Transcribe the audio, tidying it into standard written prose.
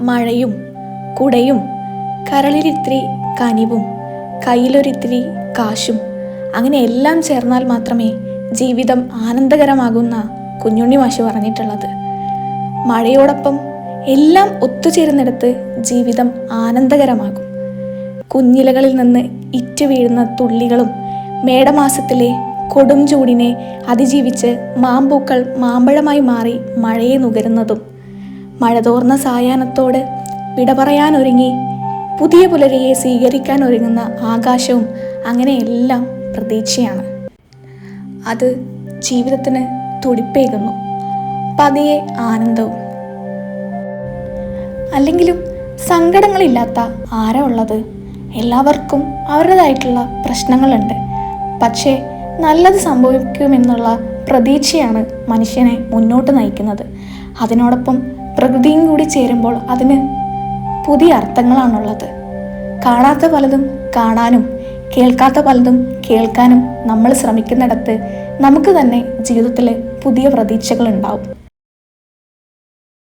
മഴയും കുടയും കരളിലിത്തിരി കനിവും കയ്യിലൊരിത്തിരി കാശും അങ്ങനെ എല്ലാം ചേർന്നാൽ മാത്രമേ ജീവിതം ആനന്ദകരമാകുന്ന കുഞ്ഞുണ്ണി മാഷ് പറഞ്ഞിട്ടുള്ളത്. മഴയോടൊപ്പം എല്ലാം ഒത്തുചേരുന്നിടത്ത് ജീവിതം ആനന്ദകരമാകും. കുഞ്ഞിലകളിൽ നിന്ന് ഇറ്റു വീഴുന്ന തുള്ളികളും മേടമാസത്തിലെ കൊടും ചൂടിനെ അതിജീവിച്ച് മാമ്പൂക്കൾ മാമ്പഴമായി മാറി മഴയെ നുകരുന്നതും മഴ തോർന്ന സായാഹ്നത്തോട് വിട പറയാനൊരുങ്ങി പുതിയ പുലരിയെ സ്വീകരിക്കാൻ ഒരുങ്ങുന്ന ആകാശവും അങ്ങനെയെല്ലാം പ്രതീക്ഷയാണ്. അത് ജീവിതത്തിന് തുടിപ്പേകുന്നു, പതിയെ ആനന്ദവും. അല്ലെങ്കിലും സങ്കടങ്ങളില്ലാത്ത ആരാ ഉള്ളത്? എല്ലാവർക്കും അവരുടേതായിട്ടുള്ള പ്രശ്നങ്ങളുണ്ട്. പക്ഷേ നല്ലത് സംഭവിക്കുമെന്നുള്ള പ്രതീക്ഷയാണ് മനുഷ്യനെ മുന്നോട്ട് നയിക്കുന്നത്. അതിനോടൊപ്പം പ്രകൃതിയും കൂടി ചേരുമ്പോൾ അതിന് പുതിയ അർത്ഥങ്ങളാണുള്ളത്. കാണാത്ത പലതും കാണാനും കേൾക്കാത്ത പലതും കേൾക്കാനും നമ്മൾ ശ്രമിക്കുന്നിടത്ത് നമുക്ക് തന്നെ ജീവിതത്തിൽ പുതിയ പ്രതീക്ഷകൾ ഉണ്ടാവും.